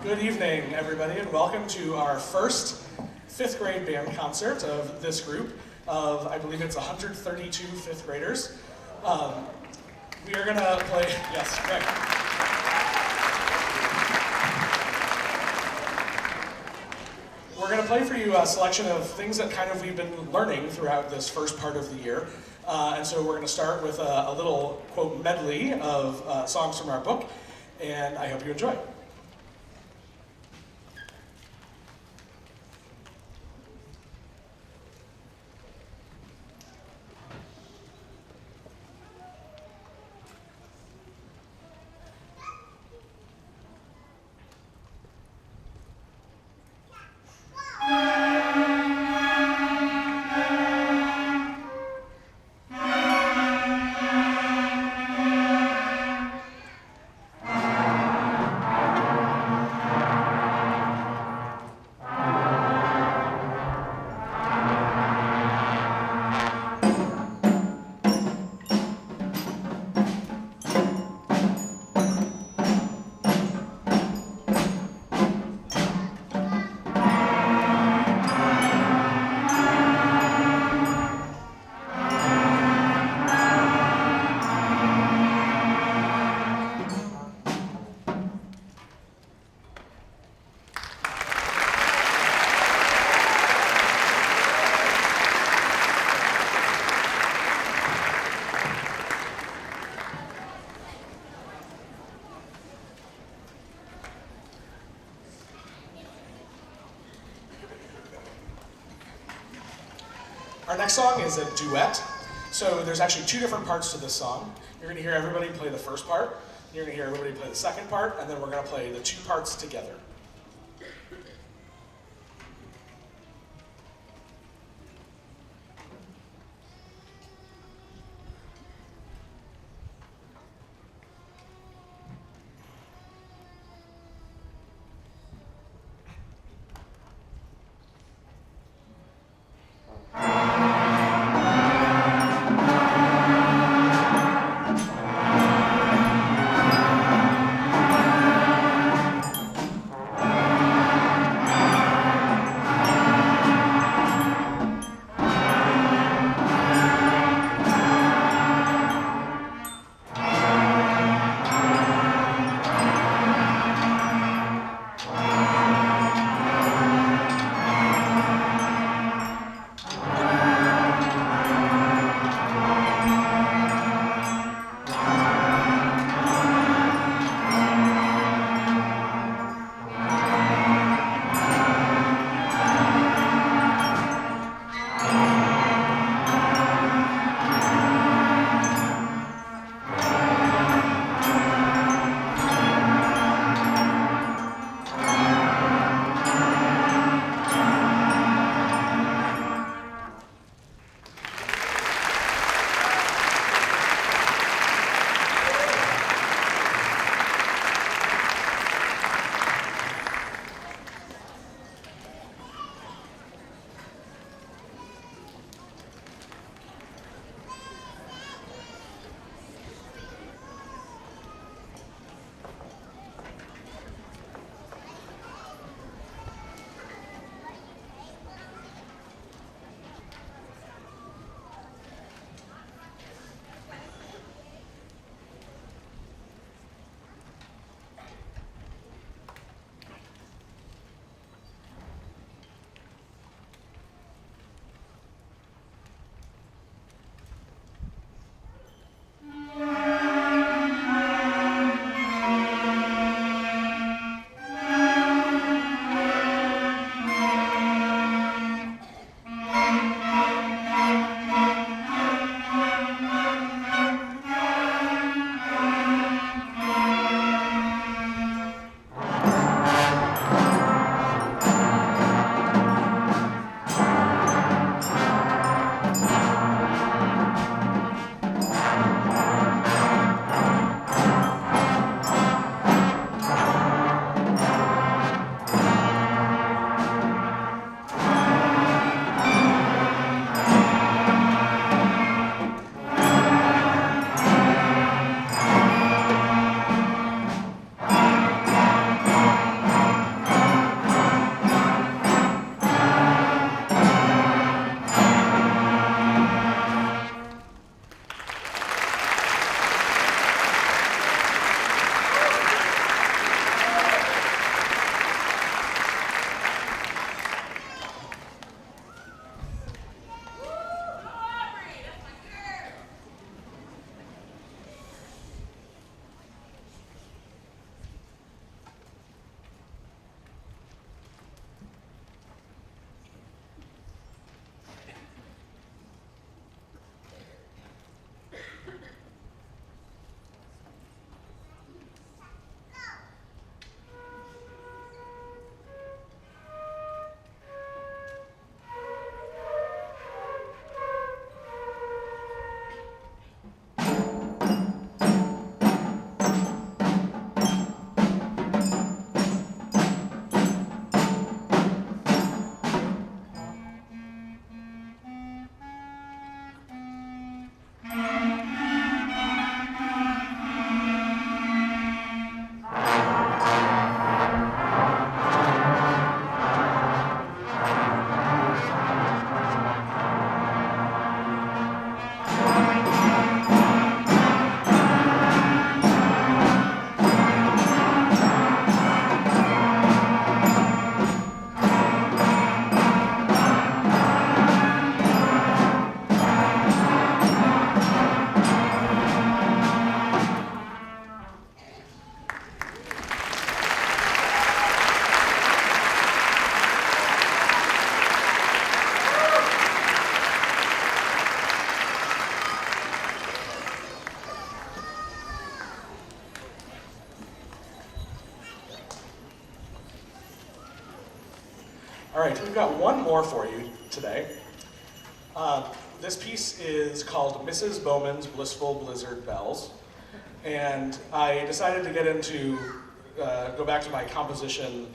Good evening, everybody, and welcome to our first fifth grade band concert of this group of, I believe it's 132 fifth graders. We are gonna play, yes, Greg. We're gonna play for you a selection of things that kind of we've been learning throughout this first part of the year. And so we're gonna start with a little, quote, medley of songs from our book, and I hope you enjoy. Our next song is a duet. So there's actually two different parts to this song. You're gonna hear everybody play the first part, you're gonna hear everybody play the second part, and then we're gonna play the two parts together. All right, we've got one more for you today. This piece is called Mrs. Bowman's Blissful Blizzard Bells. And I decided to get into, go back to my composition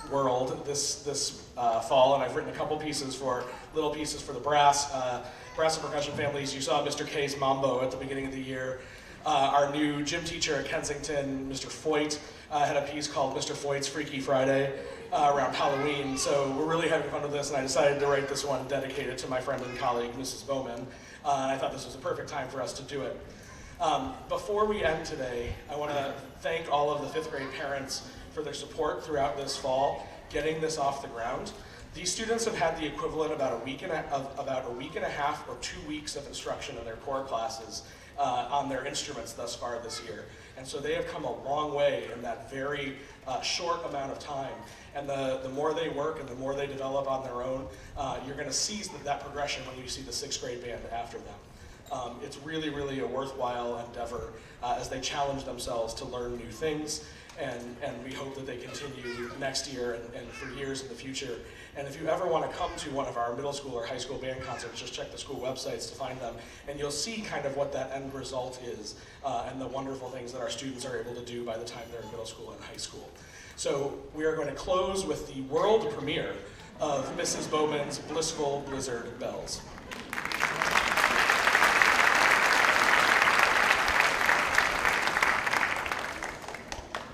world this fall, and I've written a couple pieces for, little pieces for the brass and percussion families. You saw Mr. K's Mambo at the beginning of the year. Our new gym teacher at Kensington, Mr. Foyt, had a piece called Mr. Foyt's Freaky Friday around Halloween. So we're really having fun with this, and I decided to write this one dedicated to my friend and colleague, Mrs. Bowman. And I thought this was a perfect time for us to do it. Before we end today, I want to thank all of the 5th grade parents for their support throughout this fall, getting this off the ground. These students have had the equivalent of about a week and a half or 2 weeks of instruction in their core classes on their instruments thus far this year. And so they have come a long way in that very short amount of time. And the more they work and the more they develop on their own, you're going to see that progression when you see the 6th grade band after them. It's really, really a worthwhile endeavor as they challenge themselves to learn new things, and we hope that they continue next year and for years in the future. And if you ever want to come to one of our middle school or high school band concerts, just check the school websites to find them, and you'll see kind of what that end result is and the wonderful things that our students are able to do by the time they're in middle school and high school. So we are going to close with the world premiere of Mrs. Bowman's Blissful Blizzard Bells.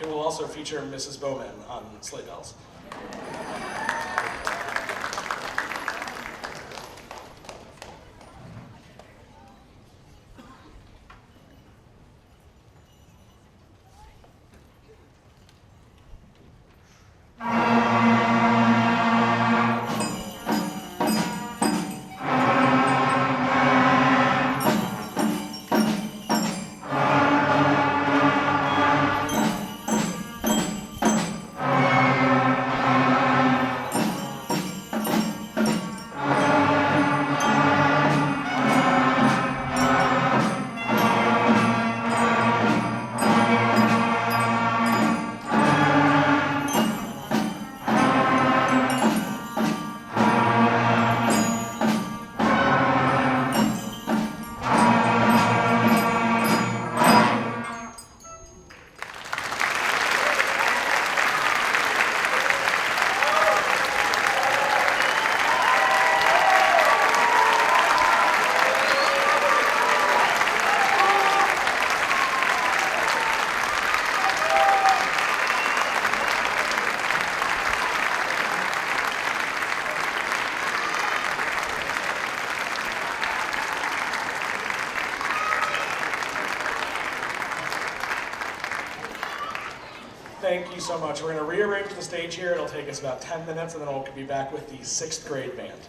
It will also feature Mrs. Bowman on sleigh bells. Thank you so much. We're going to rearrange the stage here. It'll take us about 10 minutes, and then we'll be back with the 6th grade band.